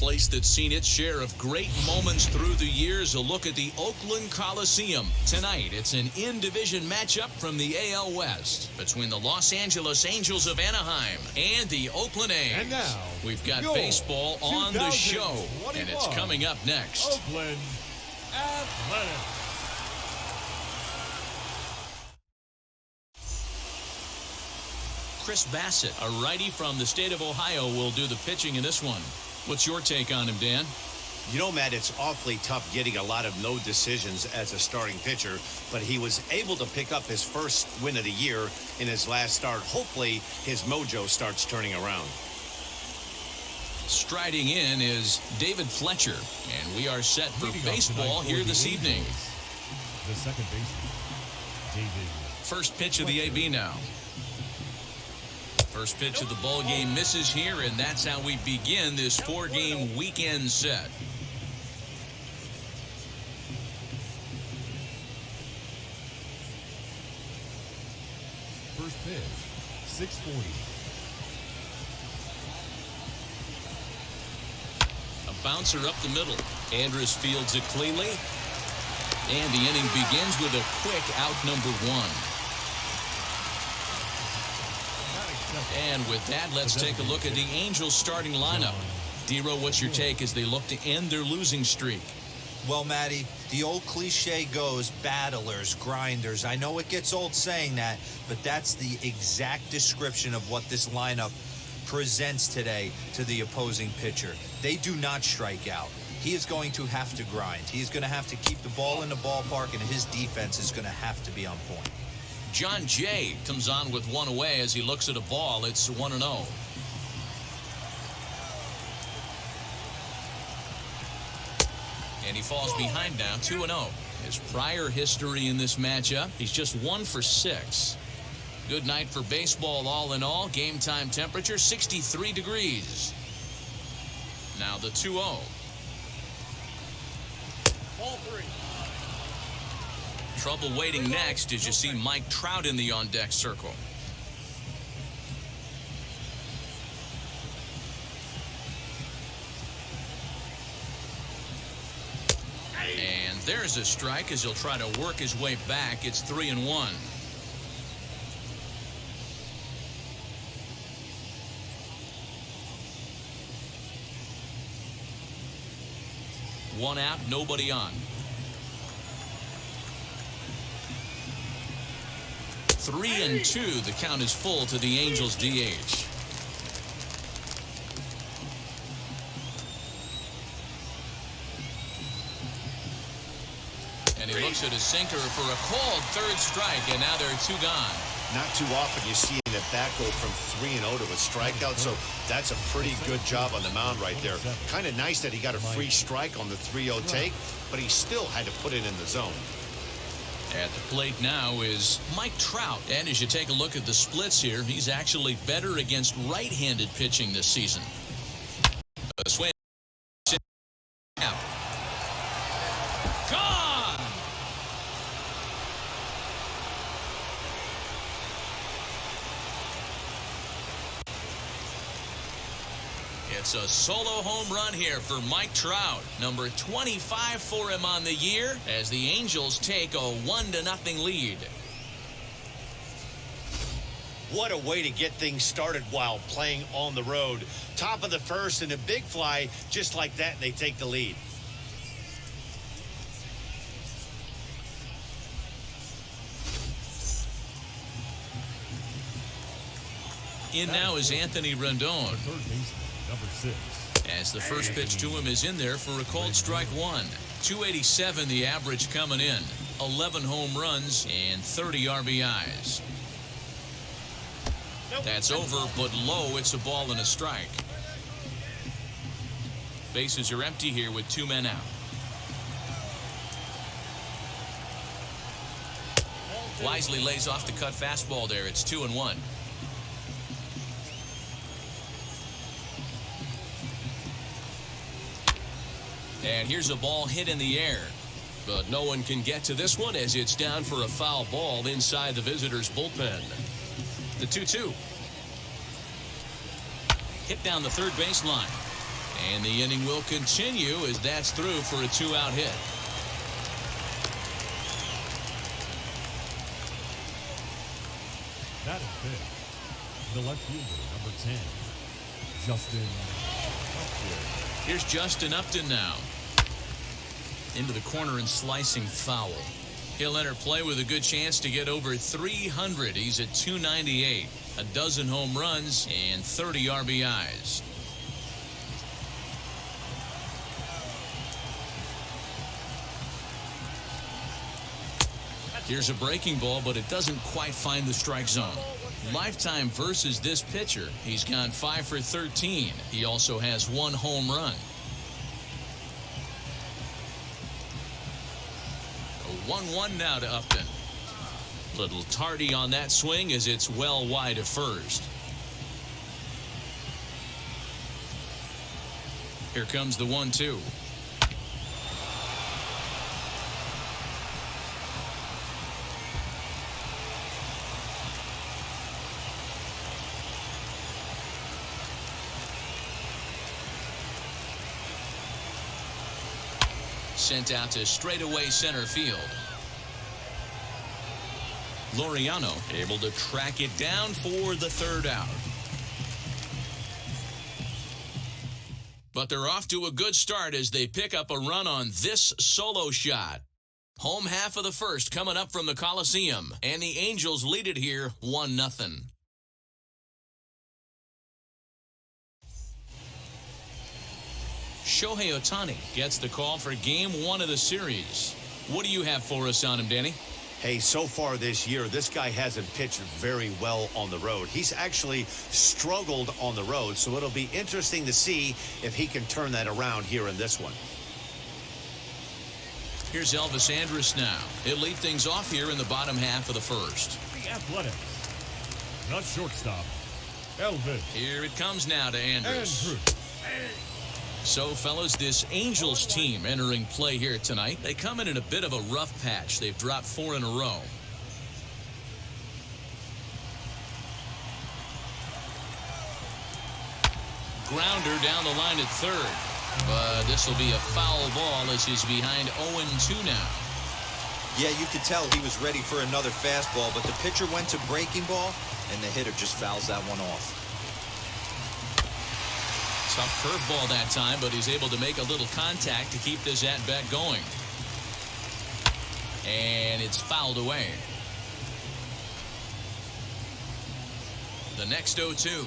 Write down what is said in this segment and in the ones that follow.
place that's seen its share of great moments through the years. A look at the Oakland Coliseum. Tonight, it's an in-division matchup from the AL West between the Los Angeles Angels of Anaheim and the Oakland A's. And now, we've got baseball on the show, and it's coming up next. Oakland Athletics. Chris Bassett, a righty from the state of Ohio, will do the pitching in this one. What's your take on him, Dan? You know, Matt, it's awfully tough getting a lot of no decisions as a starting pitcher, but he was able to pick up his first win of the year in his last start. Hopefully, his mojo starts turning around. Striding in is David Fletcher, and we are set for baseball here this evening. The second baseman, David. First pitch of the AB now. First pitch of the ball game misses here, and that's how we begin this four-game weekend set. First pitch, 640. A bouncer up the middle. Andrus fields it cleanly, and the inning begins with a quick out number one. And with that, let's take a look at the Angels starting lineup. Dero, what's your take as they look to end their losing streak? Well, Matty, the old cliche goes, battlers, grinders. I know it gets old saying that, but that's the exact description of what this lineup presents today to the opposing pitcher. They do not strike out. He is going to have to grind. He's going to have to keep the ball in the ballpark, and his defense is going to have to be on point. John Jay comes on with one away as he looks at a ball. It's 1-0. And he falls behind now, 2-0. His prior history in this matchup, he's just 1 for 6. Good night for baseball all in all. Game time temperature, 63 degrees. Now the 2-0. Ball 3. Trouble waiting next as you see Mike Trout in the on-deck circle. And there's a strike as he'll try to work his way back. It's 3-1. One out, nobody on. 3-2. The count is full to the Angels DH. And he looks at his sinker for a called third strike, and now there are 2 gone. Not too often you see that bat go from 3-0 to a strikeout, so that's a pretty good job on the mound right there. Kind of nice that he got a free strike on the 3-0 take, but he still had to put it in the zone. At the plate now is Mike Trout. And as you take a look at the splits here, he's actually better against right-handed pitching this season. A swing. Gone! It's a solo home run here for Mike Trout. Number 25 for him on the year as the Angels take a 1-0 lead. What a way to get things started while playing on the road. Top of the first and a big fly just like that, and they take the lead. In now is Anthony Rendon. Third baseman, number 6. As the first pitch to him is in there for a called strike 1. 287 the average coming in. 11 home runs and 30 RBIs. That's over, but low. It's a ball and a strike. Bases are empty here with 2 men out. Wisely lays off the cut fastball there. It's 2-1. And here's a ball hit in the air. But no one can get to this one as it's down for a foul ball inside the visitors' bullpen. The 2-2. Hit down the third baseline. And the inning will continue as that's through for a 2-out hit. That is fifth. The left fielder, number 10, Justin Upton. Here's Justin Upton now. Into the corner and slicing foul. He'll enter play with a good chance to get over 300. He's at 298. A dozen home runs and 30 RBIs. Here's a breaking ball, but it doesn't quite find the strike zone. Lifetime versus this pitcher. He's gone 5 for 13. He also has 1 home run. A 1-1 now to Upton. Little tardy on that swing as it's well wide of first. Here comes the 1-2. Sent out to straightaway center field. Laureano able to track it down for the 3rd out. But they're off to a good start as they pick up a run on this solo shot. Home half of the first coming up from the Coliseum, and the Angels lead it here 1-0. Shohei Ohtani gets the call for Game 1 of the series. What do you have for us on him, Danny? Hey, so far this year, this guy hasn't pitched very well on the road. He's actually struggled on the road, so it'll be interesting to see if he can turn that around here in this one. Here's Elvis Andrus now. He'll lead things off here in the bottom half of the first. The Athletics. The shortstop, Elvis. Here it comes now to Andrus. So, fellas, this Angels team entering play here tonight, they come in a bit of a rough patch. They've dropped 4 in a row. Grounder down the line at third. But this will be a foul ball as he's behind 0-2 now. Yeah, you could tell he was ready for another fastball, but the pitcher went to breaking ball, and the hitter just fouls that one off. Tough curveball that time, but he's able to make a little contact to keep this at-bat going. And it's fouled away. The next 0-2.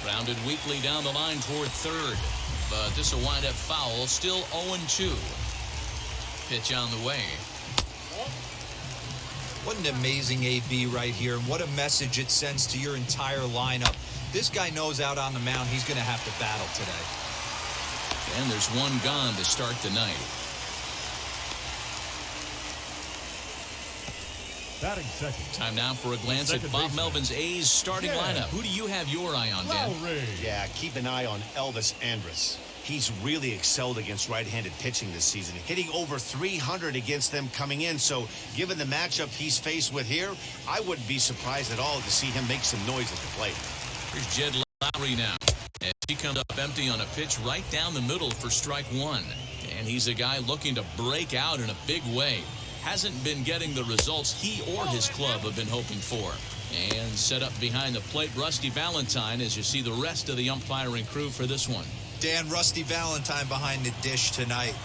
Grounded weakly down the line toward third. But this will wind up foul. Still 0-2. Pitch on the way. What an amazing AB right here, and what a message it sends to your entire lineup. This guy knows out on the mound he's going to have to battle today. And there's one gone to start the night. Batting second. Time now for a glance at Bob Melvin's A's starting lineup. Who do you have your eye on, Dan? Yeah, keep an eye on Elvis Andrus. He's really excelled against right-handed pitching this season, hitting over 300 against them coming in. So given the matchup he's faced with here, I wouldn't be surprised at all to see him make some noise at the plate. Here's Jed Lowry now. And he comes up empty on a pitch right down the middle for strike 1. And he's a guy looking to break out in a big way. Hasn't been getting the results he or his club have been hoping for. And set up behind the plate, Rusty Valentine, as you see the rest of the umpiring crew for this one. Dan, Rusty Valentine behind the dish tonight.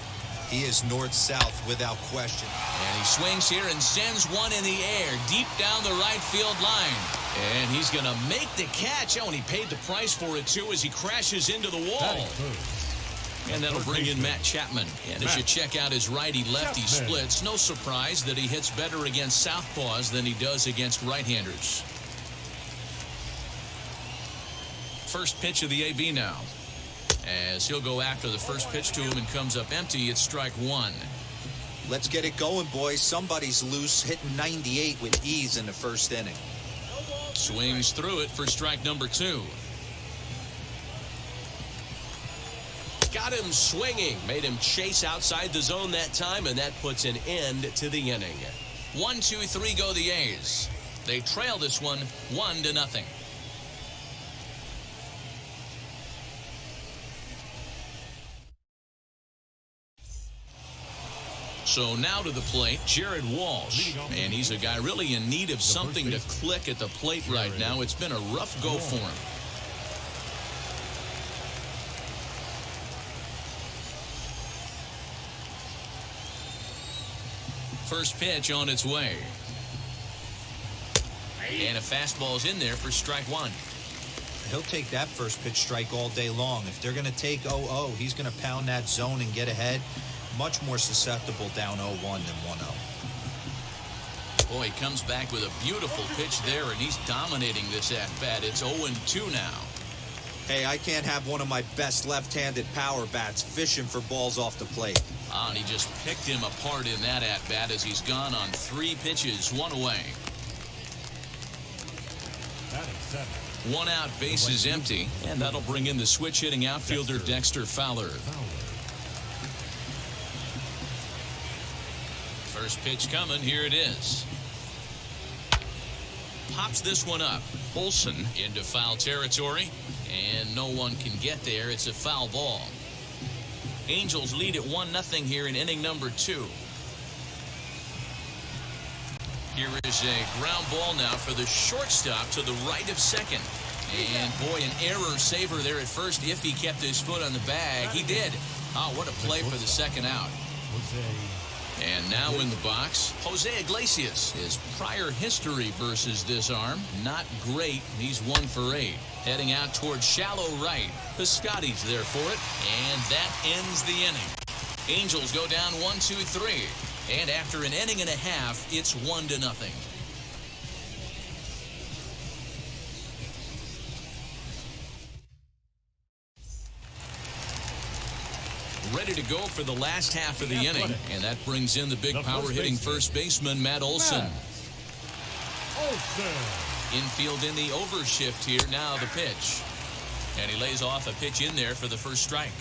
He is north-south without question. And he swings here and sends one in the air deep down the right field line. And he's going to make the catch. Oh, and he paid the price for it, too, as he crashes into the wall. And that'll bring in Matt Chapman. And as you check out his righty-lefty splits, no surprise that he hits better against southpaws than he does against right-handers. First pitch of the AB now. As he'll go after the first pitch to him and comes up empty, it's strike 1. Let's get it going, boys. Somebody's loose, hitting 98 with ease in the first inning. Swings through it for strike number 2. Got him swinging. Made him chase outside the zone that time, and that puts an end to the inning. 1-2-3 go the A's. They trail this one 1-0. So now to the plate, Jared Walsh. And he's a guy really in need of something to click at the plate right now. It's been a rough go for him. First pitch on its way. And a fastball's in there for strike one. He'll take that first pitch strike all day long. If they're going to take 0-0, he's going to pound that zone and get ahead. Much more susceptible down 0-1 than 1-0. Boy, he comes back with a beautiful pitch there, and he's dominating this at-bat. It's 0-2 now. Hey, I can't have one of my best left-handed power bats fishing for balls off the plate. And he just picked him apart in that at-bat as he's gone on 3 pitches, 1 away. 1 out, base is empty, and that'll bring in the switch-hitting outfielder Dexter Fowler. First pitch coming, here it is. Pops this one up. Olsen into foul territory, and no one can get there. It's a foul ball. Angels lead at 1-0 here in inning number 2. Here is a ground ball now for the shortstop to the right of second. And boy, an error saver there at first if he kept his foot on the bag. He did. Oh, what a play for the second out. And now in the box, Jose Iglesias. His prior history versus this arm, not great. He's 1 for 8. Heading out towards shallow right. Piscotti's there for it, and that ends the inning. Angels go down 1-2-3. And after an inning and a half, it's 1-0. Ready to go for the last half of the inning, and that brings in the big power-hitting first baseman, Matt Olson. Infield in the overshift here, now the pitch. And he lays off a pitch in there for the first strike.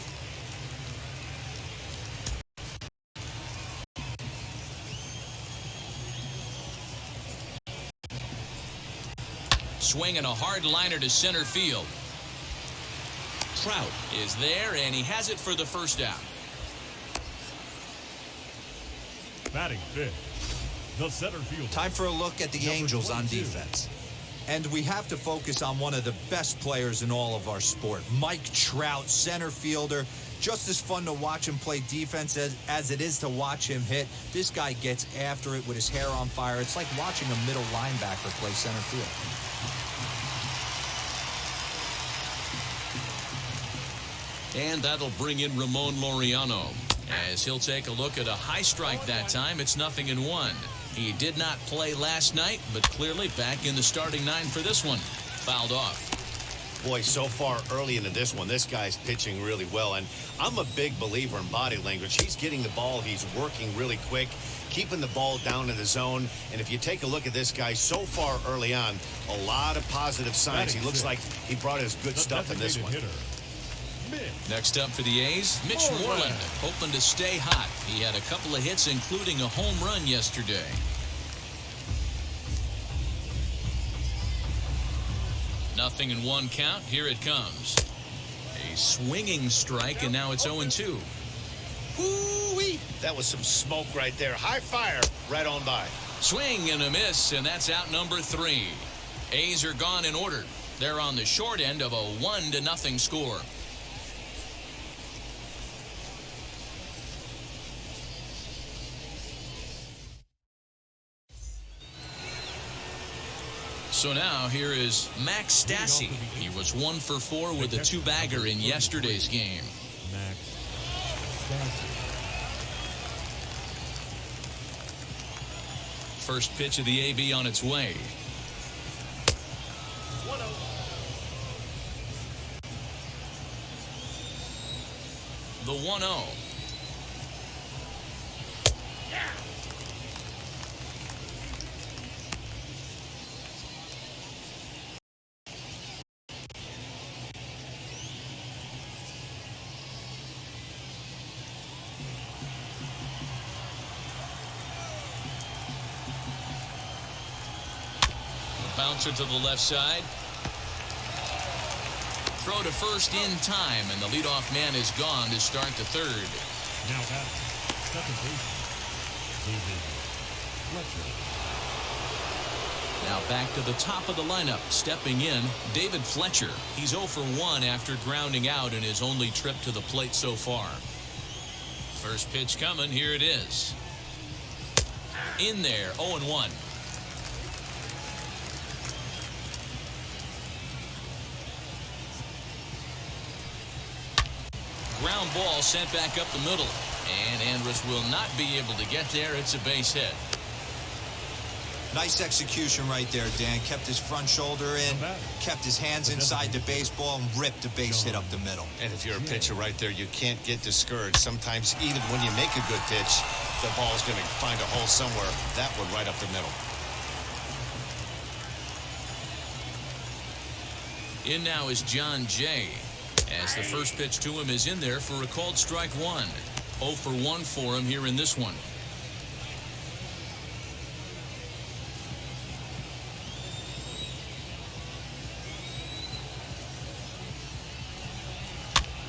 Swinging a hard liner to center field. Trout is there, and he has it for the first out. Batting fifth, the center fielder. Time for a look at the Angels on defense. And we have to focus on one of the best players in all of our sport, Mike Trout, center fielder. Just as fun to watch him play defense as it is to watch him hit. This guy gets after it with his hair on fire. It's like watching a middle linebacker play center field. And that'll bring in Ramon Laureano as he'll take a look at a high strike that time. It's 0-1. He did not play last night, but clearly back in the starting 9 for this one. Fouled off. Boy, so far early into this one, this guy's pitching really well. And I'm a big believer in body language. He's getting the ball. He's working really quick, keeping the ball down in the zone. And if you take a look at this guy so far early on, a lot of positive signs. He looks like he brought his good stuff in this one. Next up for the A's, Mitch Moreland, hoping to stay hot. He had a couple of hits, including a home run yesterday. Nothing in 1 count. Here it comes. A swinging strike, and now it's 0-2. Ooh-wee. That was some smoke right there. High fire right on by. Swing and a miss, and that's out number 3. A's are gone in order. They're on the short end of a 1-0 score. So now here is Max Stassi. He was 1 for 4 with a 2-bagger in yesterday's game. Max Stassi. First pitch of the AB on its way. 1-0. The 1-0. Bouncer to the left side. Throw to first in time, and the leadoff man is gone to start the third. Now at second base, David Fletcher. Now back to the top of the lineup. Stepping in, David Fletcher. He's 0 for 1 after grounding out in his only trip to the plate so far. First pitch coming. Here it is. In there, 0-1. Ground ball sent back up the middle. And Andrus will not be able to get there. It's a base hit. Nice execution right there, Dan. Kept his front shoulder in, kept his hands inside the baseball, and ripped the base hit up the middle. And if you're a pitcher right there, you can't get discouraged. Sometimes even when you make a good pitch, the ball's going to find a hole somewhere. That one right up the middle. In now is John Jay, as the first pitch to him is in there for a called strike one. 0 for 1 for him here in this one.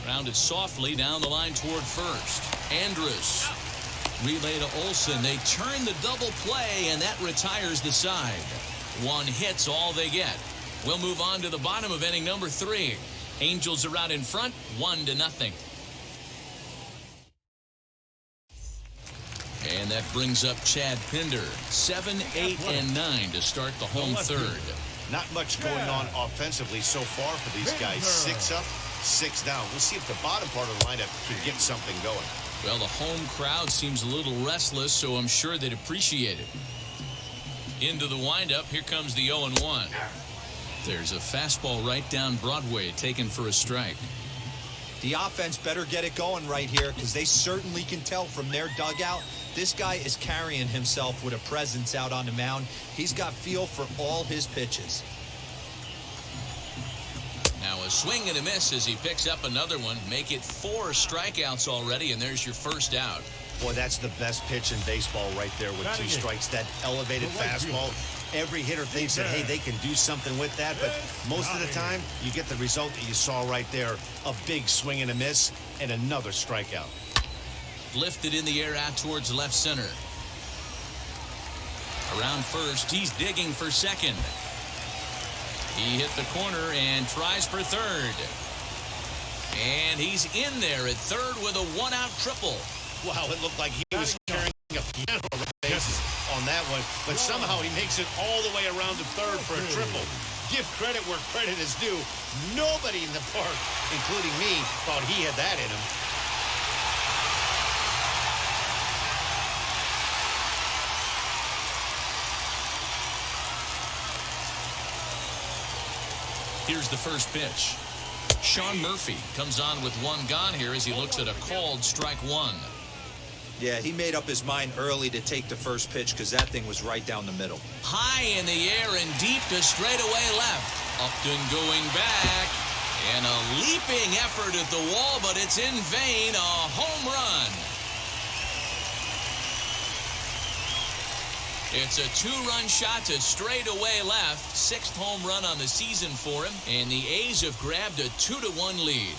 Rounded softly down the line toward first. Andrus. Relay to Olsen. They turn the double play, and that retires the side. One hit's all they get. We'll move on to the bottom of inning number 3. Angels are out in front, 1-0. And that brings up Chad Pinder. 7, 8, and 9 to start the home third. Not much going on offensively so far for these guys. 6 up, 6 down. We'll see if the bottom part of the lineup can get something going. Well, the home crowd seems a little restless, so I'm sure they'd appreciate it. Into the windup, here comes the 0-1. There's a fastball right down Broadway, taken for a strike. The offense better get it going right here, because they certainly can tell from their dugout this guy is carrying himself with a presence out on the mound. He's got feel for all his pitches. Now a swing and a miss as he picks up another one. Make it 4 strikeouts already, and there's your first out. Boy, that's the best pitch in baseball right there with 2 strikes. That elevated fastball. Every hitter thinks that, hey, they can do something with that, but most of the time, you get the result that you saw right there. A big swing and a miss, and another strikeout. Lifted in the air out towards left center. Around first, he's digging for second. He hit the corner and tries for third. And he's in there at third with a 1-out triple. Wow, it looked like he was carrying a piano base on that one, but somehow he makes it all the way around to third for a triple. Give credit where credit is due. Nobody in the park, including me, thought he had that in him. Here's the first pitch. Sean Murphy comes on with 1 gone here as he looks at a called strike 1. Yeah, he made up his mind early to take the first pitch because that thing was right down the middle. High in the air and deep to straightaway left. Upton going back. And a leaping effort at the wall, but it's in vain. A home run. It's a 2-run shot to straightaway left. 6th home run on the season for him. And the A's have grabbed a 2-1 lead.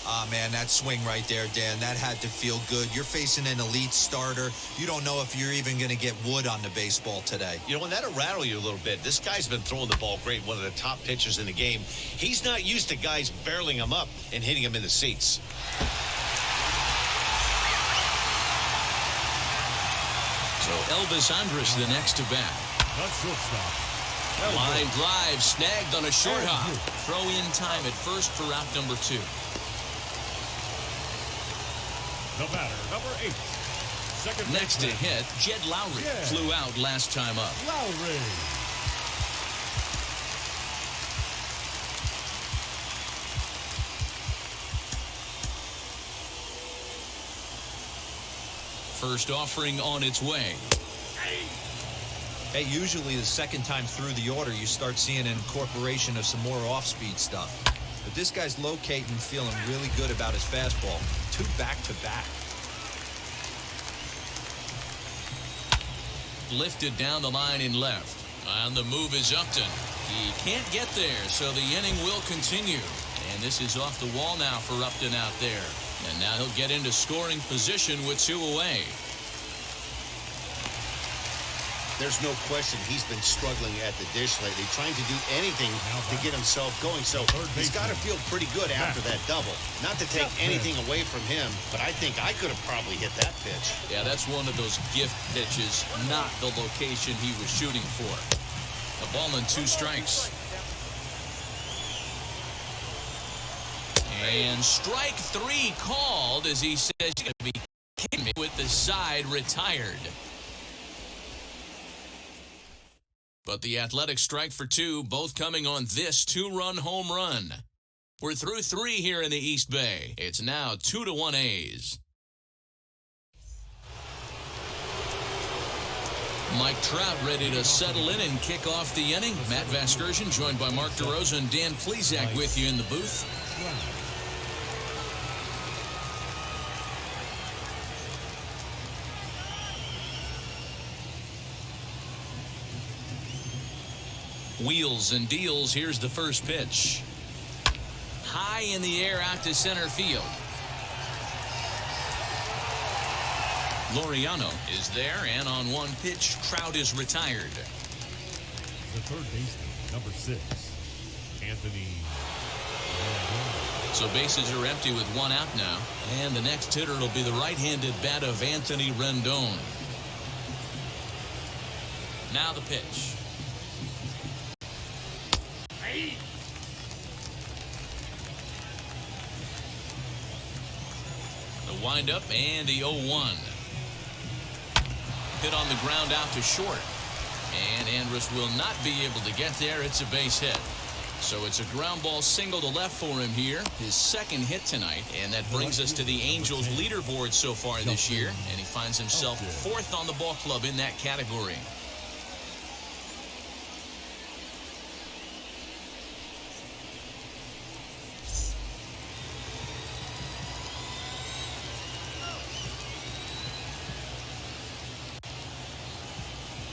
Ah, man, that swing right there, Dan, that had to feel good. You're facing an elite starter. You don't know if you're even going to get wood on the baseball today. You know, and that'll rattle you a little bit. This guy's been throwing the ball great, one of the top pitchers in the game. He's not used to guys barreling him up and hitting him in the seats. So Elvis Andrus the next to bat. That's shortstop. Line drive snagged on a short hop. Throw in time at first for out number 2. The batter, number 8. Second Next to baseman, hit, Jed Lowry flew out last time up. Lowry. First offering on its way. Hey, usually the second time through the order, you start seeing an incorporation of some more off-speed stuff. But this guy's locating, feeling really good about his fastball. 2 back-to-back. Lifted down the line in left. On the move is Upton. He can't get there, so the inning will continue. And this is off the wall now for Upton out there. And now he'll get into scoring position with 2 away. There's no question he's been struggling at the dish lately, trying to do anything to get himself going. So he's got to feel pretty good after that double. Not to take anything away from him, but I think I could have probably hit that pitch. Yeah, that's one of those gift pitches, not the location he was shooting for. A ball and 2 strikes. And strike 3 called as he says, "You're going to be kidding me," with the side retired. But the Athletics strike for 2, both coming on this 2-run home run. We're through 3 here in the East Bay. It's now 2-1 A's. Mike Trout ready to settle in and kick off the inning. Matt Vasgersian joined by Mark DeRosa and Dan Plesac with you in the booth. Wheels and deals. Here's the first pitch. High in the air out to center field. Laureano is there, and on 1 pitch, Trout is retired. The third baseman, number 6, Anthony. So bases are empty with 1 out now, and the next hitter will be the right-handed bat of Anthony Rendon. Now the pitch. The windup and the 0-1. Hit on the ground out to short. And Andrus will not be able to get there. It's a base hit. So it's a ground ball single to left for him here. His 2nd hit tonight. And that brings us to the Angels leaderboard so far this year. And he finds himself 4th on the ball club in that category.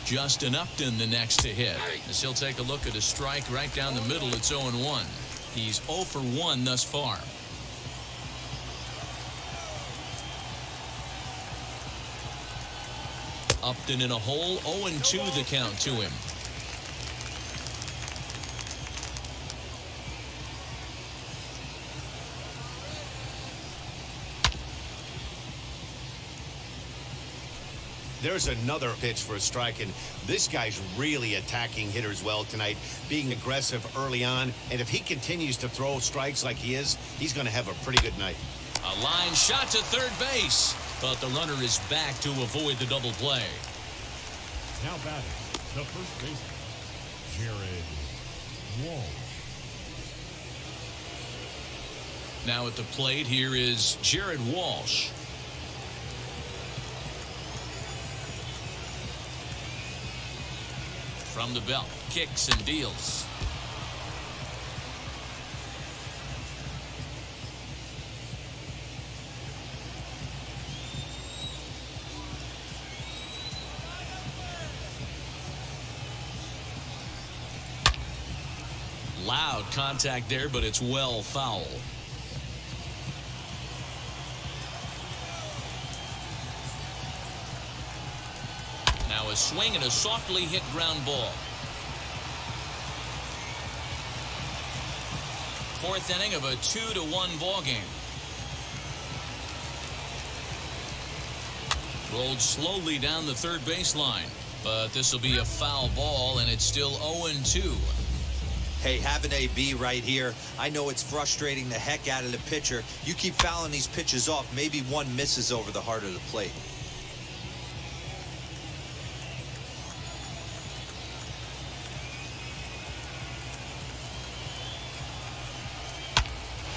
Justin Upton the next to hit, as he'll take a look at a strike right down the middle. It's 0-1. He's 0 for 1 thus far. Upton in a hole. 0-2 the count to him. There's another pitch for a strike, and this guy's really attacking hitters well tonight, being aggressive early on. And if he continues to throw strikes like he is, he's going to have a pretty good night. A line shot to third base, but the runner is back to avoid the double play. Now batting, the first baseman, Jared Walsh. Now at the plate, here is Jared Walsh. From the belt, kicks and deals. Loud contact there, but it's well foul. Now a swing and a softly hit ground ball. 4th inning of a 2-1 ball game. Rolled slowly down the third baseline, but this will be a foul ball, and it's still 0-2. Hey, have an AB right here. I know it's frustrating the heck out of the pitcher. You keep fouling these pitches off, maybe one misses over the heart of the plate.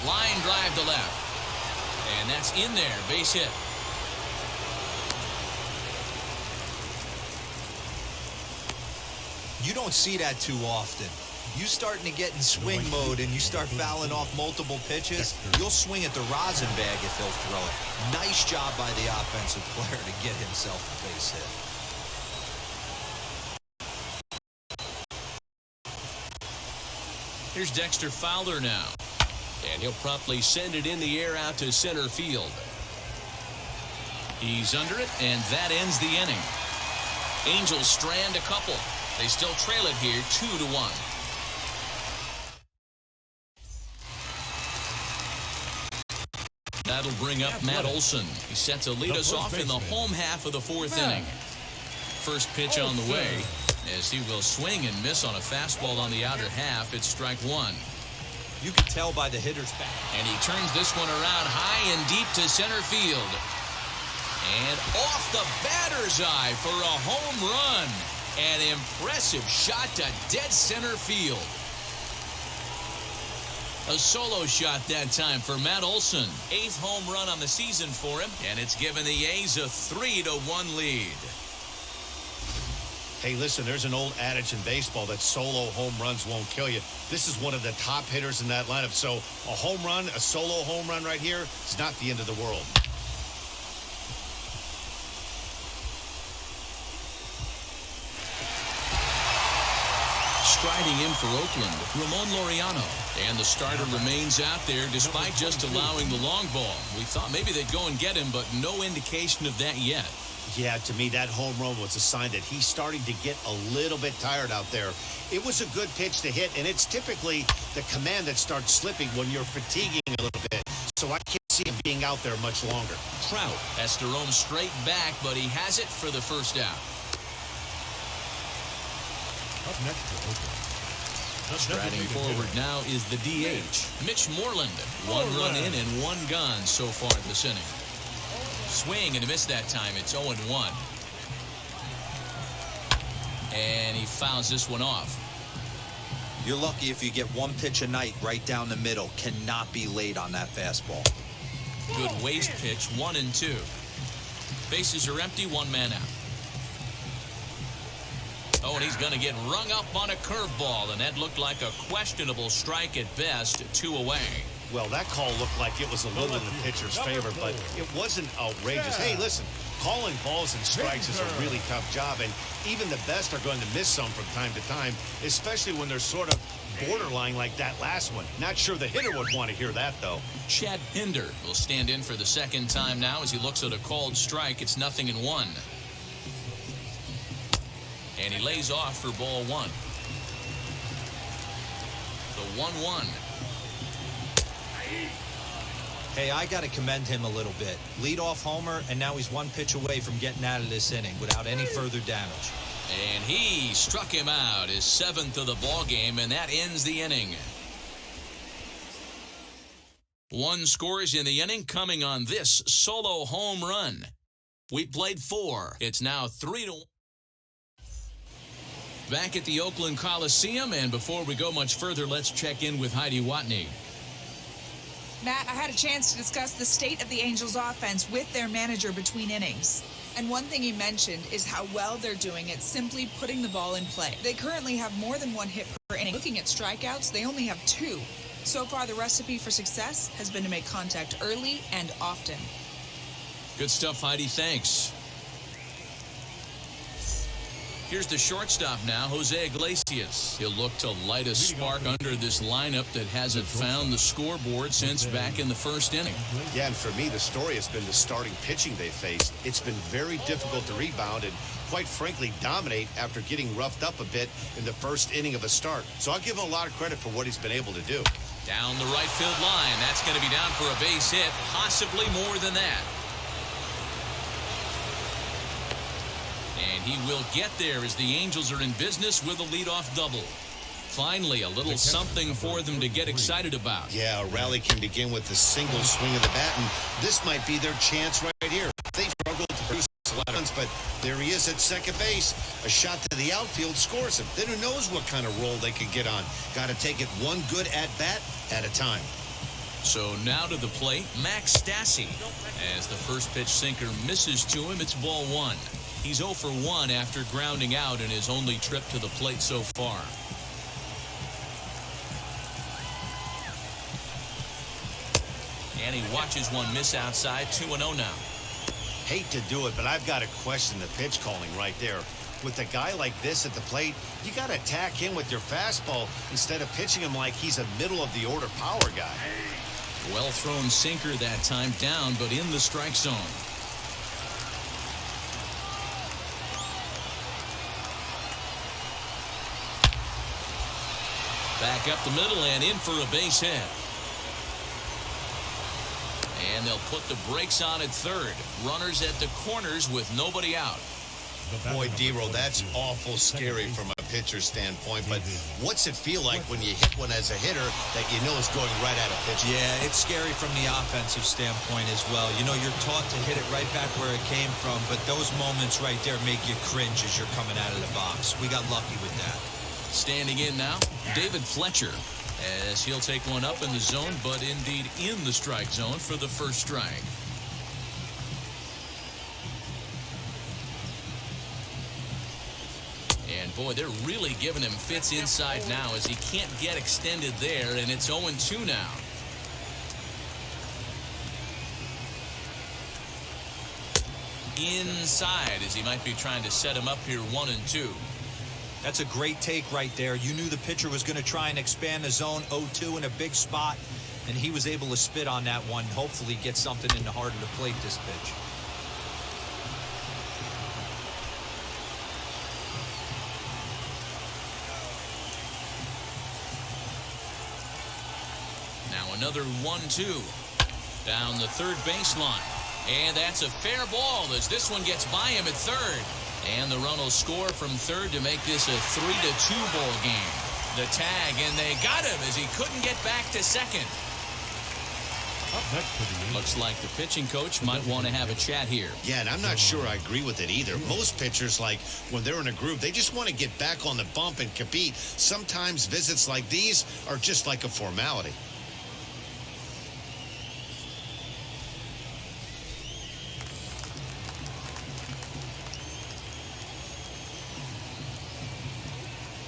Line drive to left. And that's in there. Base hit. You don't see that too often. You starting to get in swing mode and you start fouling off multiple pitches, you'll swing at the rosin bag if he'll throw it. Nice job by the offensive player to get himself a base hit. Here's Dexter Fowler now. And he'll promptly send it in the air out to center field. He's under it, and that ends the inning. Angels strand a couple. They still trail it here 2-1. That'll bring up Matt Olson. He's set to lead us off in the home half of the fourth inning. First pitch on the way, as he will swing and miss on a fastball on the outer half. It's strike one. You can tell by the hitter's back. And he turns this one around high and deep to center field. And off the batter's eye for a home run. An impressive shot to dead center field. A solo shot that time for Matt Olson. 8th home run on the season for him, and it's given the A's a 3-1 lead. Hey, listen, there's an old adage in baseball that solo home runs won't kill you. This is one of the top hitters in that lineup. So a home run, a solo home run right here, is not the end of the world. Striding in for Oakland, Ramon Laureano. And the starter remains out there despite just allowing the long ball. We thought maybe they'd go and get him, but no indication of that yet. Yeah, to me, that home run was a sign that he's starting to get a little bit tired out there. It was a good pitch to hit, and it's typically the command that starts slipping when you're fatiguing a little bit. So I can't see him being out there much longer. Trout has to roam straight back, but he has it for the first out. Up next for Oakland. Striding forward now is the DH, Mitch Moreland. 1 run in and 1 gone so far this inning. Swing and a miss that time. It's 0-1. And he fouls this one off. You're lucky if you get one pitch a night right down the middle. Cannot be late on that fastball. Good waste pitch, 1-2. Bases are empty, 1 man out. Oh, and he's going to get rung up on a curveball, and that looked like a questionable strike at best. 2 away. Well, that call looked like it was a little in the pitcher's favor, but it wasn't outrageous. Hey, listen, calling balls and strikes is a really tough job, and even the best are going to miss some from time to time, especially when they're sort of borderline like that last one. Not sure the hitter would want to hear that, though. Chad Pinder will stand in for the second time now as he looks at a called strike. It's 0-1. And he lays off for ball 1. The 1-1. Hey, I got to commend him a little bit. Leadoff homer, and now he's 1 pitch away from getting out of this inning without any further damage. And he struck him out, his 7th of the ball game, and that ends the inning. 1 scores in the inning coming on this solo home run. We played 4. It's now 3-1. Back at the Oakland Coliseum, and before we go much further, let's check in with Heidi Watney. Matt, I had a chance to discuss the state of the Angels offense with their manager between innings. And one thing he mentioned is how well they're doing at simply putting the ball in play. They currently have more than 1 hit per inning. Looking at strikeouts, they only have 2. So far, the recipe for success has been to make contact early and often. Good stuff, Heidi. Thanks. Here's the shortstop now, Jose Iglesias. He'll look to light a spark under this lineup that hasn't found the scoreboard since back in the first inning. Yeah, and for me, the story has been the starting pitching they faced. It's been very difficult to rebound and, quite frankly, dominate after getting roughed up a bit in the first inning of a start. So I'll give him a lot of credit for what he's been able to do. Down the right field line. That's going to be down for a base hit, possibly more than that. And he will get there as the Angels are in business with a leadoff double. Finally, a little something for them to get excited about. Yeah, a rally can begin with a single swing of the bat, and this might be their chance right here. They struggled to produce a lot of runs, but there he is at second base. A shot to the outfield scores him. Then who knows what kind of roll they could get on. Got to take it one good at-bat at a time. So now to the plate, Max Stassi. As the first pitch sinker misses to him, it's ball 1. He's 0 for 1 after grounding out in his only trip to the plate so far. And he watches one miss outside. 2-0 now. Hate to do it, but I've got to question the pitch calling right there. With a guy like this at the plate, you got to attack him with your fastball instead of pitching him like he's a middle-of-the-order power guy. Well-thrown sinker that time, down, but in the strike zone. Back up the middle and in for a base hit. And they'll put the brakes on at third. Runners at the corners with nobody out. Boy, D-Roll, that's awful scary from a pitcher's standpoint. But what's it feel like when you hit one as a hitter that you know is going right at a pitcher? Yeah, it's scary from the offensive standpoint as well. You know, you're taught to hit it right back where it came from, but those moments right there make you cringe as you're coming out of the box. We got lucky with that. Standing in now, David Fletcher, as he'll take one up in the zone, but indeed in the strike zone for the first strike. And boy, they're really giving him fits inside now as he can't get extended there, and it's 0-2 now. Inside as he might be trying to set him up here 1-2. That's a great take right there. You knew the pitcher was going to try and expand the zone. 0-2 in a big spot, and he was able to spit on that one. Hopefully get something in the heart of the plate this pitch. Now another 1-2 down the third baseline. And that's a fair ball as this one gets by him at third. And the run will score from third to make this a 3-2 ball game. The tag, and they got him as he couldn't get back to second. Up next for the Angels. Looks like the pitching coach might want to have a chat here. Yeah, and I'm not sure I agree with it either. Most pitchers, like when they're in a groove, they just want to get back on the bump and compete. Sometimes visits like these are just like a formality.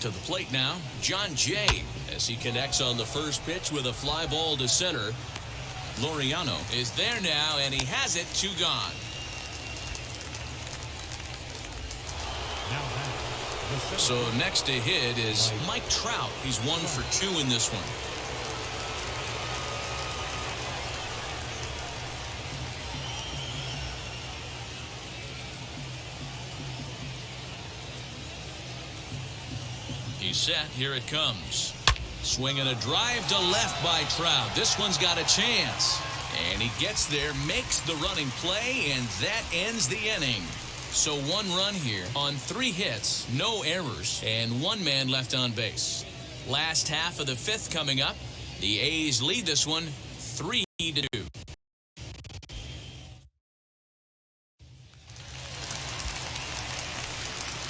To the plate now, John Jay, as he connects on the first pitch with a fly ball to center. Laureano is there now, and he has it. 2 gone. So next to hit is Mike Trout. He's 1 for 2 in this one. He's set. Here it comes. Swinging a drive to left by Trout. This one's got a chance. And he gets there, makes the running play, and that ends the inning. So 1 run here on 3 hits, no errors, and 1 man left on base. Last half of the 5th coming up. The A's lead this one 3-2.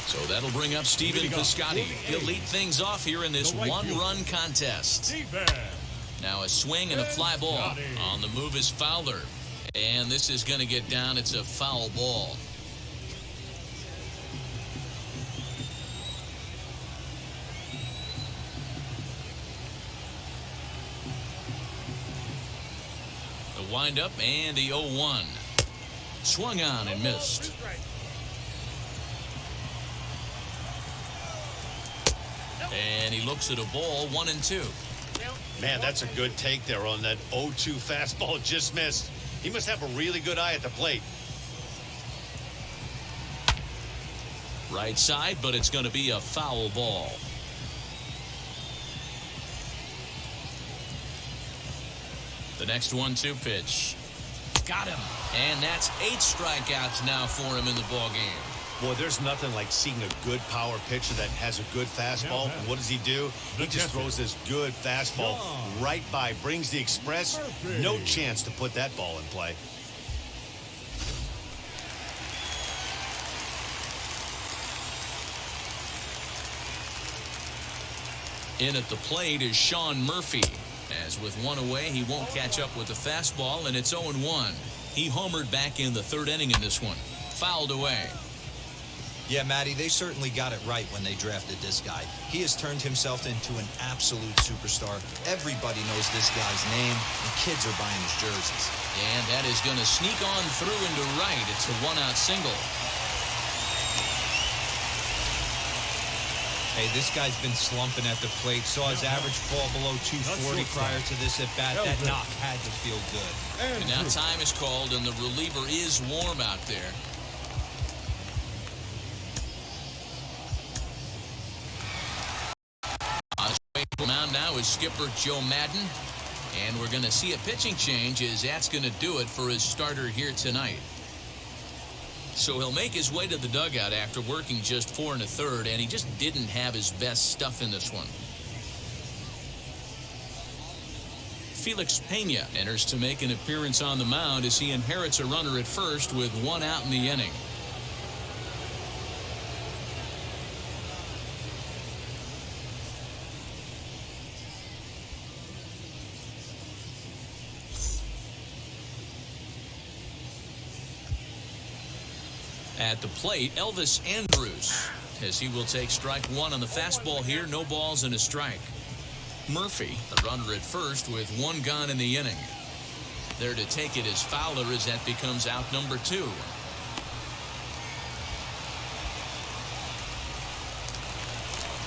So that'll bring up Stephen Piscotti. He'll lead things off here in this 1-run contest. Now a swing and a fly ball. On the move is Fowler. And this is going to get down. It's a foul ball. The windup and the 0-1. Swung on and missed. And he looks at a ball, 1-2. Man, that's a good take there on that 0-2 fastball just missed. He must have a really good eye at the plate. Right side, but it's going to be a foul ball. The next 1-2 pitch. Got him. And that's 8 strikeouts now for him in the ballgame. Boy, there's nothing like seeing a good power pitcher that has a good fastball. And what does he do? He just throws this good fastball right by, brings the express. No chance to put that ball in play. In at the plate is Sean Murphy. As with 1 away, he won't catch up with the fastball, and it's 0-1. He homered back in the 3rd inning in this one. Fouled away. Yeah, Matty, they certainly got it right when they drafted this guy. He has turned himself into an absolute superstar. Everybody knows this guy's name, and kids are buying his jerseys. And that is going to sneak on through into right. It's a one-out single. Hey, this guy's been slumping at the plate. Saw his average fall below 240 prior to this at-bat. That knock had to feel good. And now time is called, and the reliever is warm out there. Mound now is skipper Joe Madden, and we're going to see a pitching change as that's going to do it for his starter here tonight. So he'll make his way to the dugout after working just 4 1/3, and he just didn't have his best stuff in this one. Felix Pena enters to make an appearance on the mound as he inherits a runner at first with 1 out in the inning. At the plate, Elvis Andrus, as he will take strike 1 on the fastball here. No balls and a strike. Murphy, the runner at first with 1 gone in the inning. There to take it is Fowler as that becomes out number 2.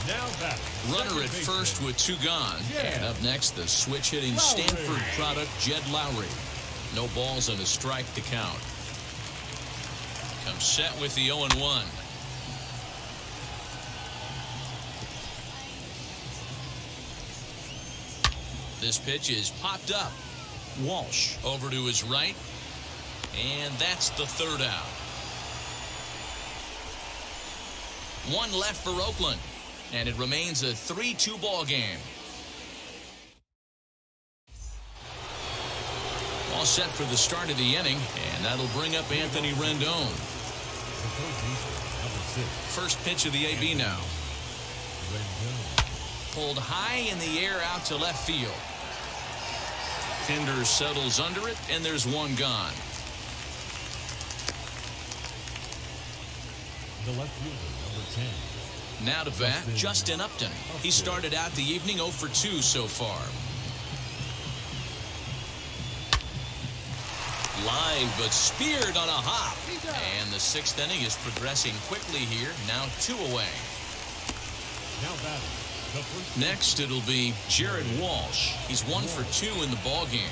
Now batting. Runner at first with 2 gone. And up next, the switch-hitting Stanford product, Jed Lowry. No balls and a strike to count. Comes set with the 0-1. This pitch is popped up. Walsh over to his right. And that's the 3rd out. 1 left for Oakland. And it remains a 3-2 ball game. All set for the start of the inning, and that'll bring up Anthony Rendon. First pitch of the AB now. Pulled high in the air out to left field. Pinder settles under it, and there's 1 gone. The left fielder, number 10. Now to bat, Justin Upton. He started out the evening 0 for 2 so far. Line, but speared on a hop. And the 6th inning is progressing quickly here. Now 2 away. Now batting. Next, it'll be Jared Walsh. He's 1 for 2 in the ball game.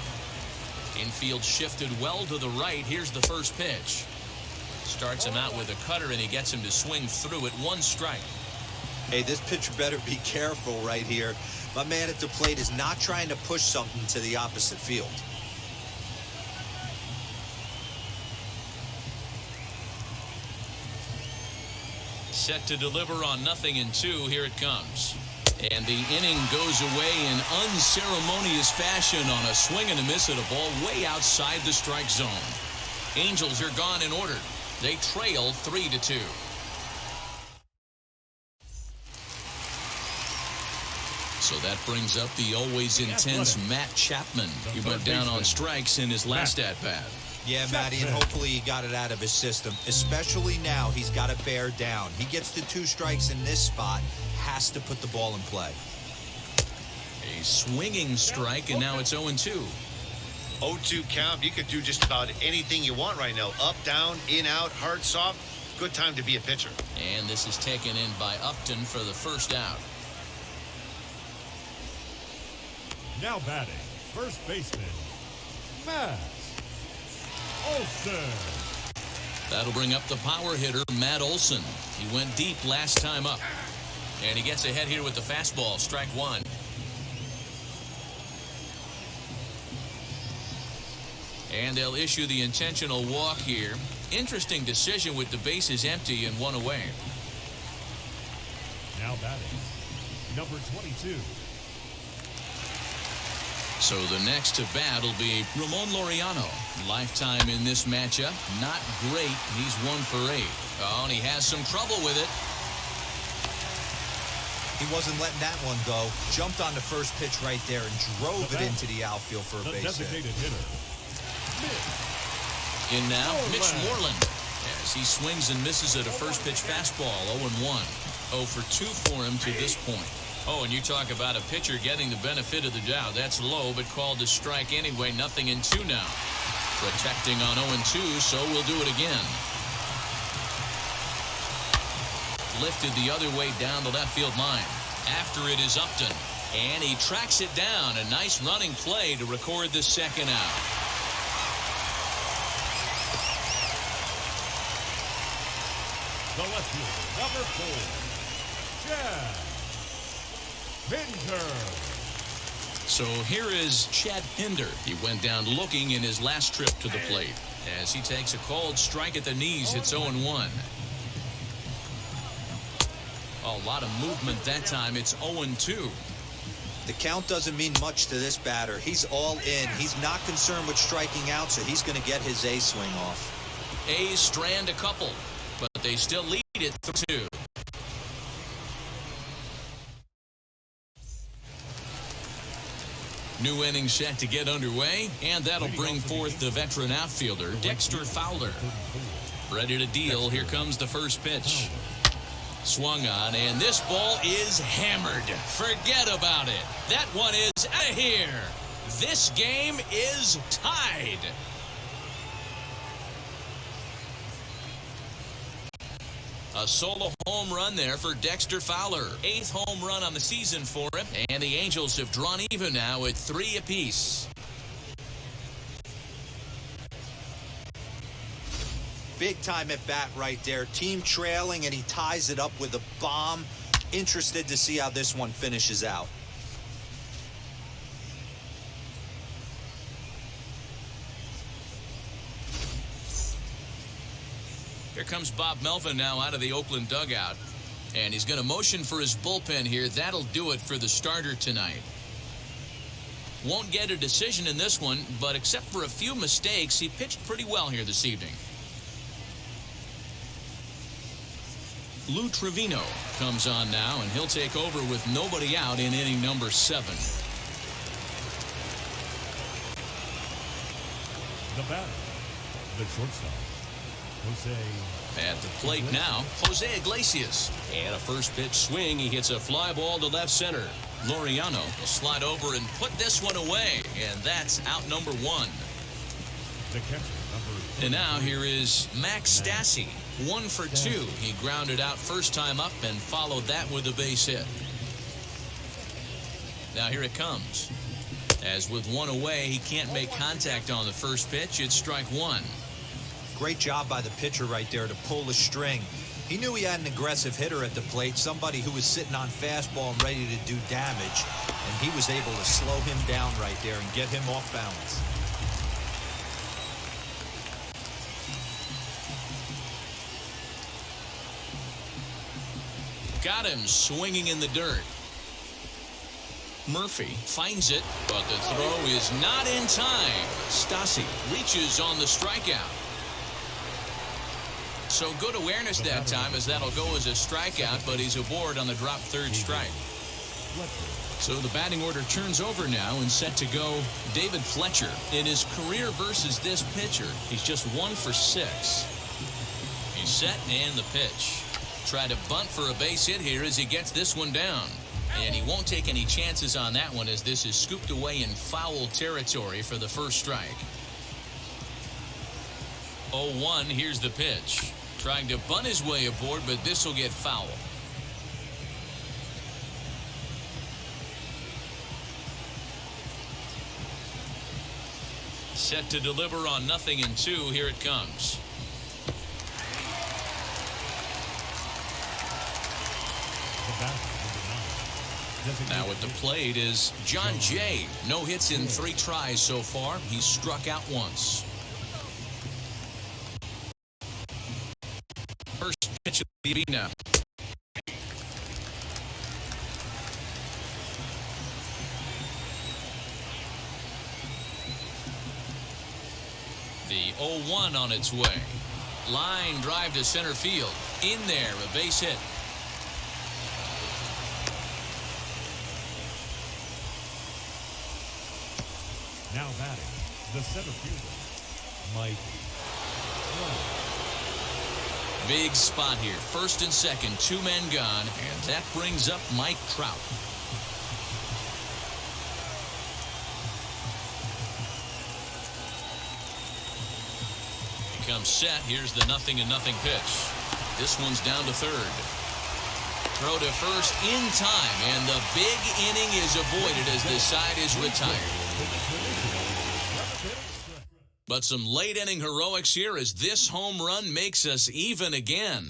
Infield shifted well to the right. Here's the first pitch. Starts him out with a cutter, and he gets him to swing through it. 1 strike. Hey, this pitcher better be careful right here. My man at the plate is not trying to push something to the opposite field. Set to deliver on 0-2. Here it comes. And the inning goes away in unceremonious fashion on a swing and a miss at a ball way outside the strike zone. Angels are gone in order. They trail 3-2. So that brings up the always intense Matt Chapman. He went down on strikes in his last at-bat. Yeah, Matty, and hopefully he got it out of his system. Especially now, he's got to bear down. He gets the 2 strikes in this spot, has to put the ball in play. A swinging strike, and now it's 0-2. 0-2 count. You could do just about anything you want right now. Up, down, in, out, hard, soft. Good time to be a pitcher. And this is taken in by Upton for the first out. Now batting. First baseman, Matt Olson. That'll bring up the power hitter, Matt Olson. He went deep last time up. And he gets ahead here with the fastball. Strike 1. And they'll issue the intentional walk here. Interesting decision with the bases empty and 1 away. Now batting, number 22. So the next to bat will be Ramon Laureano. Lifetime in this matchup. Not great. He's 1 for 8. Oh, and he has some trouble with it. He wasn't letting that one go. Jumped on the first pitch right there and drove it into the outfield for a base hit. Designated hitter, In now, Mitch Moreland. As as he swings and misses at a first pitch fastball. 0-1. 0 for 2 for him to this point. Oh, and you talk about a pitcher getting the benefit of the doubt. That's low, but called to strike anyway. 0-2 now. Protecting on 0-2, so we'll do it again. Lifted the other way down the left field line. After it is Upton, and he tracks it down. A nice running play to record the second out. The left fielder, number 4, Chad Pinder. So here is Chad Pinder. He went down looking in his last trip to the plate. As he takes a cold strike at the knees, hits 0-1. A lot of movement that time. It's 0-2. The count doesn't mean much to this batter. He's all in. He's not concerned with striking out, so he's going to get his A swing off. A's strand a couple, but they still lead it 3-2. New inning set to get underway, and that'll bring forth the veteran outfielder, Dexter Fowler. Ready to deal. Here comes the first pitch. Swung on, and this ball is hammered. Forget about it. That one is out of here. This game is tied. A solo home run there for Dexter Fowler. 8th home run on the season for him. And the Angels have drawn even now at 3 apiece. Big time at bat right there. Team trailing, and he ties it up with a bomb. Interested to see how this one finishes out. Here comes Bob Melvin now out of the Oakland dugout. And he's going to motion for his bullpen here. That'll do it for the starter tonight. Won't get a decision in this one, but except for a few mistakes, he pitched pretty well here this evening. Lou Trevino comes on now, and he'll take over with nobody out in inning number 7. The batter, the shortstop, Jose. At the plate now, Jose Iglesias. And a first pitch swing. He hits a fly ball to left center. Laureano will slide over and put this one away. And that's out number 1. The catcher, number 3. And now here is Max Stassi. 1 for 2. He grounded out first time up and followed that with a base hit. Now here it comes. As with one away, he can't make contact on the first pitch. It's strike 1. Great job by the pitcher right there to pull the string. He knew he had an aggressive hitter at the plate, somebody who was sitting on fastball and ready to do damage, and he was able to slow him down right there and get him off balance. Got him swinging in the dirt. Murphy finds it, but the throw is not in time. Stassi reaches on the strikeout. So good awareness that time, as that'll go as a strikeout, but he's aboard on the drop third strike. So the batting order turns over now, and set to go David Fletcher. In his career versus this pitcher, he's just 1 for 6. He's set, and the pitch. Try to bunt for a base hit here as he gets this one down. And he won't take any chances on that one, as this is scooped away in foul territory for the first strike. 0-1, here's the pitch. Trying to bunt his way aboard, but this will get foul. Set to deliver on 0-2. Here it comes. Now at the plate is John Jay. No hits in 3 tries so far. He's struck out once. First pitch of the evening now. The 0-1 on its way. Line drive to center field. In there, a base hit. Now batting, the center fielder, Mike. Big spot here. First and second, 2 men gone, and that brings up Mike Trout. He comes set. Here's the 0-0 pitch. This one's down to third. Throw to first in time, and the big inning is avoided as the side is retired. But some late inning heroics here as this home run makes us even again.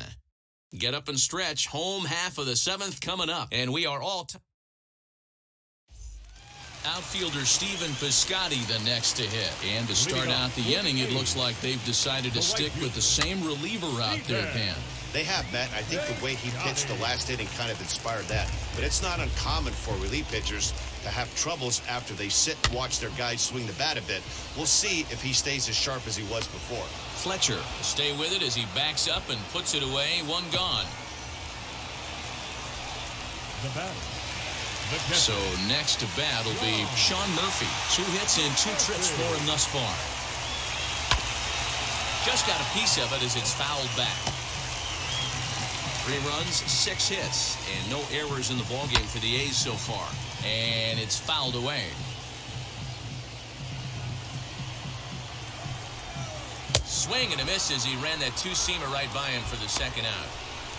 Get up and stretch. Home half of the 7th coming up, and we are all outfielder Stephen Piscotti the next to hit. And to start out the inning, it looks like they've decided to stick with the same reliever out there, Pan. They have, Matt. I think the way he pitched the last inning kind of inspired that. But it's not uncommon for relief pitchers to have troubles after they sit and watch their guys swing the bat a bit. We'll see if he stays as sharp as he was before. Fletcher will stay with it as he backs up and puts it away. One gone. The batter. So next to bat will be Sean Murphy. 2 hits and 2 trips for him thus far. Just got a piece of it as it's fouled back. 3 runs, 6 hits, and no errors in the ballgame for the A's so far. And it's fouled away. Swing and a miss as he ran that 2-seamer right by him for the second out.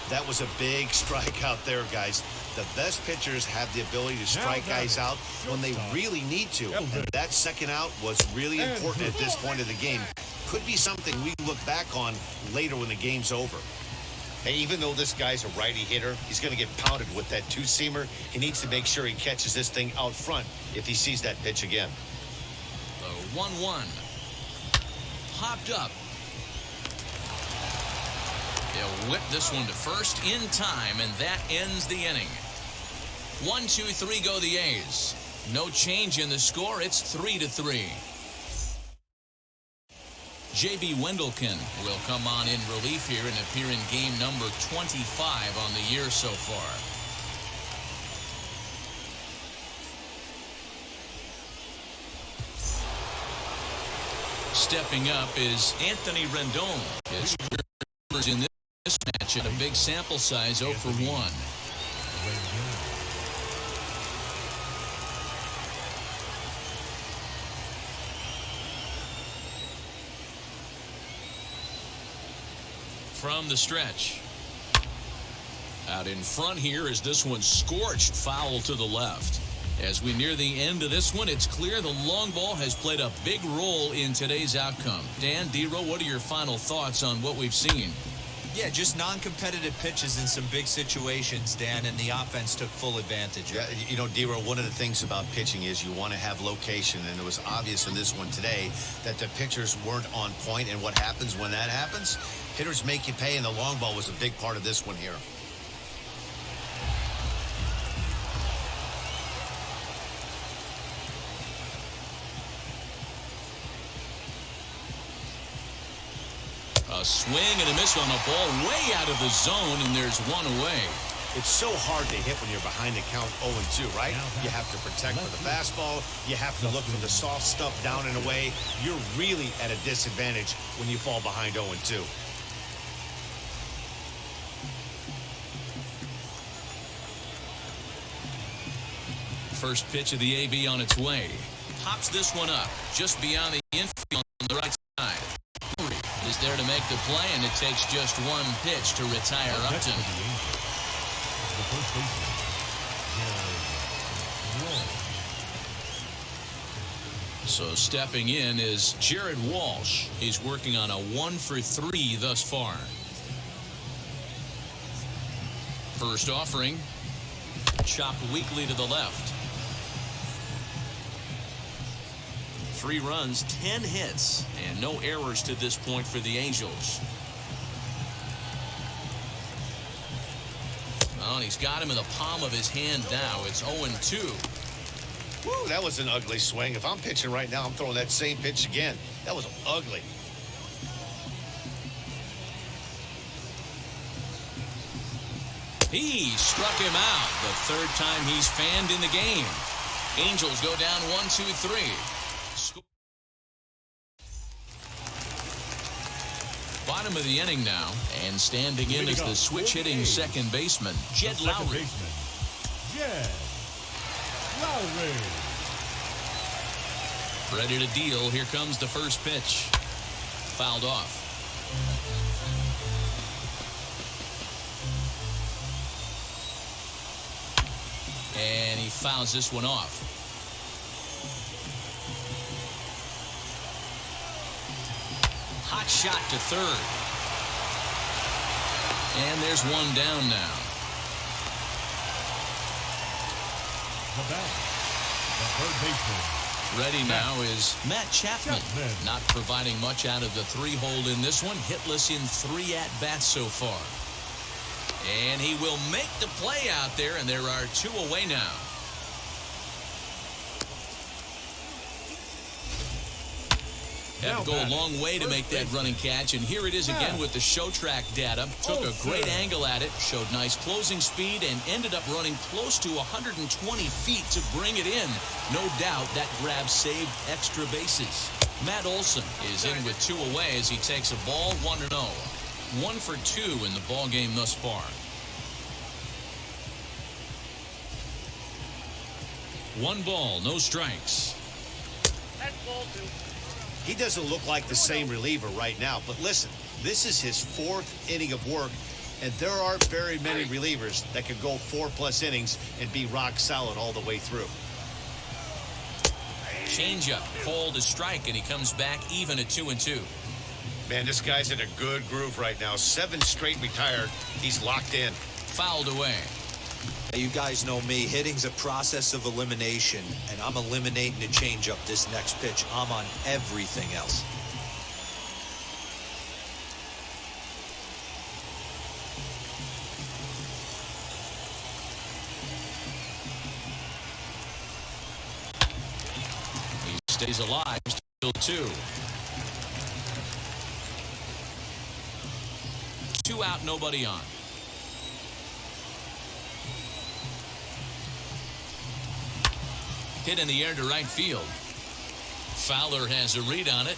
That was a big strike out there, guys. The best pitchers have the ability to strike guys out when they really need to. And that second out was really important at this point of the game. Could be something we look back on later when the game's over. Hey, even though this guy's a righty hitter, he's going to get pounded with that 2-seamer. He needs to make sure he catches this thing out front if he sees that pitch again. The 1-1. Hopped up. They'll whip this one to first in time, and that ends the inning. 1-2-3 go the A's. No change in the score. It's 3-3. J.B. Wendelken will come on in relief here and appear in game number 25 on the year so far. Stepping up is Anthony Rendon. His numbers in this match at a big sample size, 0 for 1. From the stretch. Out in front here is this one scorched foul to the left. As we near the end of this one, it's clear the long ball has played a big role in today's outcome. Dan, D-Row, what are your final thoughts on what we've seen? Yeah, just non-competitive pitches in some big situations, Dan, and the offense took full advantage. Yeah, you know, D-Row, one of the things about pitching is you want to have location, and it was obvious in this one today that the pitchers weren't on point, and what happens when that happens? Hitters make you pay, and the long ball was a big part of this one here. A swing and a miss on a ball way out of the zone, and there's one away. It's so hard to hit when you're behind the count 0-2, right? You have to protect for the fastball. You have to look for the soft stuff down and away. You're really at a disadvantage when you fall behind 0-2. First pitch of the AB on its way. Pops this one up just beyond the infield on the right side. Is there to make the play, and it takes just one pitch to retire Upton. So stepping in is Jared Walsh. He's working on a 1 for 3 thus far. First offering, chopped weakly to the left. 3 runs, 10 hits, and no errors to this point for the Angels. Well, and he's got him in the palm of his hand now. It's 0-2. Woo, that was an ugly swing. If I'm pitching right now, I'm throwing that same pitch again. That was ugly. He struck him out. The third time he's fanned in the game. Angels go down 1-2-3. Bottom bottom of the inning now. And standing in is the switch-hitting second baseman, Jed Lowry. Jed Lowry. Ready to deal. Here comes the first pitch. Fouled off. And he fouls this one off. Hot shot to third. And there's one down now. The bat, the third baseman. Ready now is Matt Chapman. Not providing much out of the three-hole in this one. Hitless in 3 at-bats so far. And he will make the play out there, and there are 2 away now. Had to go a long way to make that running catch, and here it is again with the show track data. Took a great angle at it, showed nice closing speed, and ended up running close to 120 feet to bring it in. No doubt that grab saved extra bases. Matt Olson is in with 2 away as he takes a ball 1-0. 1 for 2 in the ball game thus far. 1 ball, no strikes. That's ball 2. He doesn't look like the same reliever right now, but listen, this is his 4th inning of work, and there aren't very many relievers that can go 4+ innings and be rock solid all the way through. Changeup, called a strike, and he comes back even at 2-2. Man, this guy's in a good groove right now. 7 straight retired. He's locked in. Fouled away. You guys know me. Hitting's a process of elimination, and I'm eliminating the changeup this next pitch. I'm on everything else. He stays alive, still 2. 2 out, nobody on. Hit in the air to right field. Fowler has a read on it.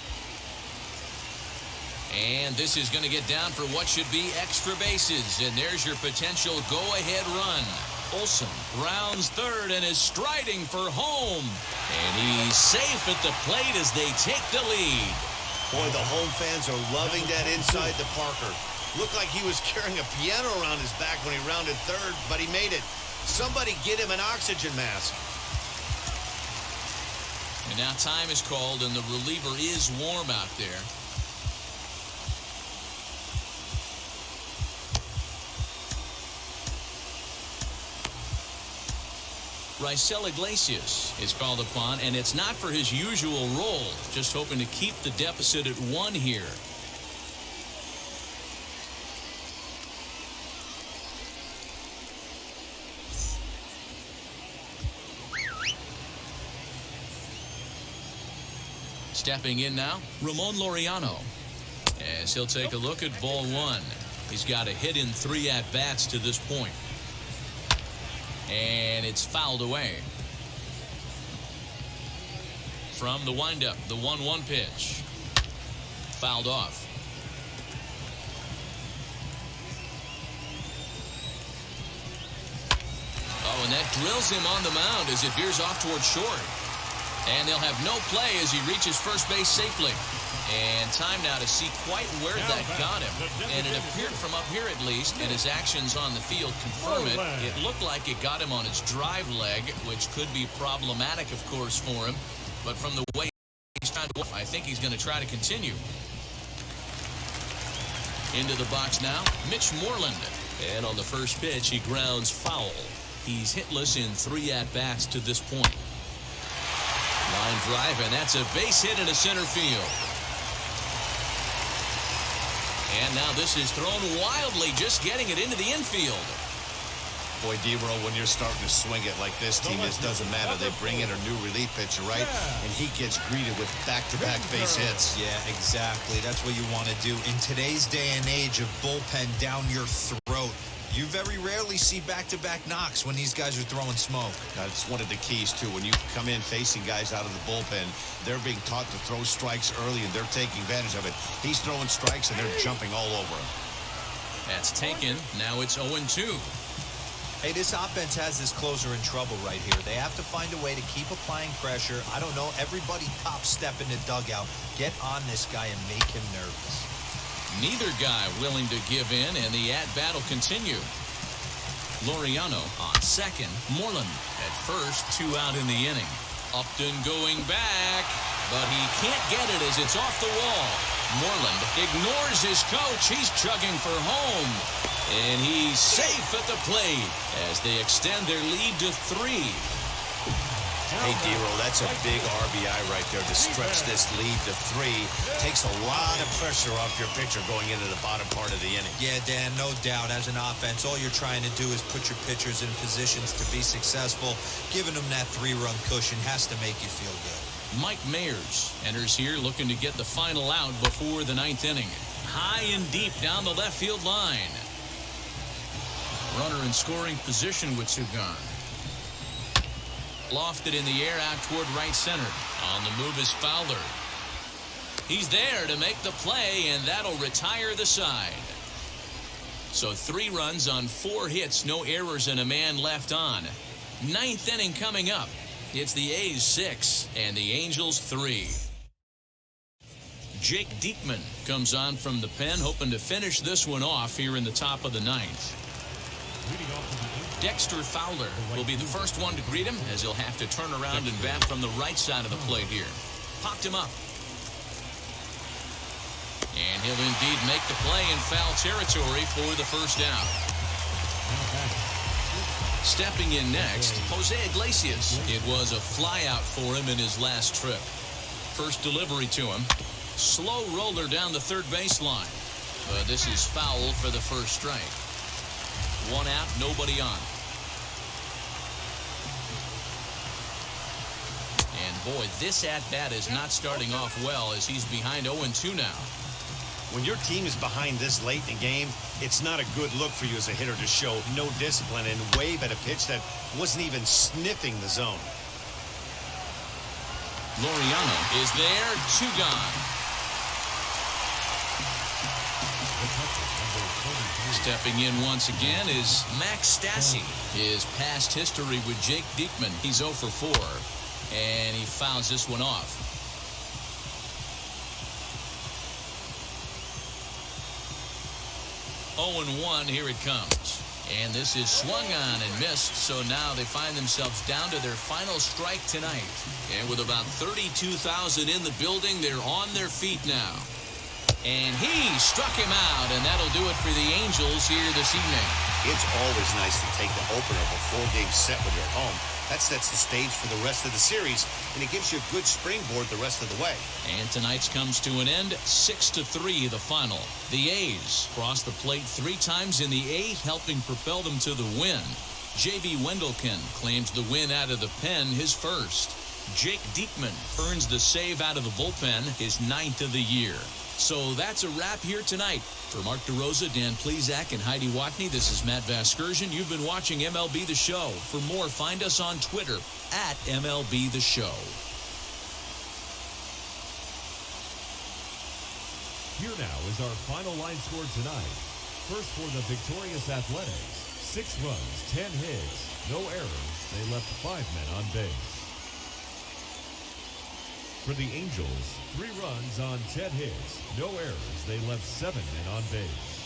And this is going to get down for what should be extra bases. And there's your potential go-ahead run. Olson rounds third and is striding for home. And he's safe at the plate as they take the lead. Boy, the home fans are loving that inside the Parker. Looked like he was carrying a piano around his back when he rounded third, but he made it. Somebody get him an oxygen mask. And now time is called, and the reliever is warm out there. Iglesias is called upon, and it's not for his usual role. Just hoping to keep the deficit at 1 here. Stepping in now, Ramon Laureano, as he'll take a look at ball 1. He's got a hit in 3 at-bats to this point. And it's fouled away. From the windup, the 1-1 pitch. Fouled off. Oh, and that drills him on the mound as it veers off towards short. And they'll have no play as he reaches first base safely. And time now to see quite where that got him. And it appeared from up here at least, and his actions on the field confirm it. It looked like it got him on his drive leg, which could be problematic, of course, for him. But from the way he's trying to, I think he's going to try to continue. Into the box now, Mitch Moreland. And on the first pitch, he grounds foul. He's hitless in 3 at-bats to this point. Line drive, and that's a base hit into center field. And now this is thrown wildly, just getting it into the infield. Boy, D-Row, when you're starting to swing it like this team is, doesn't matter. They bring in a new relief pitcher, right? And he gets greeted with back-to-back base hits. Yeah, exactly. That's what you want to do. In today's day and age of bullpen down your throat, You very rarely see back-to-back knocks when these guys are throwing smoke. That's one of the keys, too. When you come in facing guys out of the bullpen, they're being taught to throw strikes early, and they're taking advantage of it. He's throwing strikes, and they're jumping all over him. That's taken. Now it's 0-2. Hey, this offense has this closer in trouble right here. They have to find a way to keep applying pressure. I don't know. Everybody top step in the dugout. Get on this guy and make him nervous. Neither guy willing to give in, and the at-bat will continue. Laureano on second. Moreland at first, 2 out in the inning. Upton going back, but he can't get it as it's off the wall. Moreland ignores his coach. He's chugging for home. And he's safe at the plate as they extend their lead to 3. Hey, D-Roll, that's a big RBI right there to stretch this lead to 3. Takes a lot of pressure off your pitcher going into the bottom part of the inning. Yeah, Dan, no doubt. As an offense, all you're trying to do is put your pitchers in positions to be successful. Giving them that 3-run cushion has to make you feel good. Mike Mayers enters here looking to get the final out before the 9th inning. High and deep down the left field line. Runner in scoring position with 2 gone. Lofted in the air out toward right center. On the move is Fowler. He's there to make the play, and that'll retire the side. So 3 runs on 4 hits, no errors, and a man left on. 9th inning coming up. It's the A's 6 and the Angels 3. Jake Diekman comes on from the pen, hoping to finish this one off here in the top of the 9th. Dexter Fowler will be the first one to greet him, as he'll have to turn around and bat from the right side of the plate here. Popped him up. And he'll indeed make the play in foul territory for the first out. Stepping in next, Jose Iglesias. It was a flyout for him in his last trip. First delivery to him. Slow roller down the third baseline. But this is foul for the first strike. 1 out, nobody on. And boy, this at-bat is not starting off well as he's behind 0-2 now. When your team is behind this late in the game, it's not a good look for you as a hitter to show no discipline and wave at a pitch that wasn't even sniffing the zone. Laureano is there, 2 gone. Stepping in once again is Max Stassi. His past history with Jake Diekman, he's 0 for 4. And he fouls this one off. Oh, and 1, here it comes. And this is swung on and missed, so now they find themselves down to their final strike tonight. And with about 32,000 in the building, they're on their feet now. And he struck him out, and that'll do it for the Angels here this evening. It's always nice to take the opener of a 4-game set when you're at home. That sets the stage for the rest of the series, and it gives you a good springboard the rest of the way. And tonight's comes to an end, 6-3 the final. The A's crossed the plate 3 times in the 8th, helping propel them to the win. J.B. Wendelken claims the win out of the pen, his first. Jake Diekman earns the save out of the bullpen, his 9th of the year. So that's a wrap here tonight. For Mark DeRosa, Dan Plezak, and Heidi Watney, this is Matt Vasgersian. You've been watching MLB The Show. For more, find us on Twitter at MLB The Show. Here now is our final line score tonight. First for the victorious Athletics, 6 runs, 10 hits, no errors. They left 5 men on base. For the Angels, 3 runs on 10 hits, no errors. They left 7 men on base.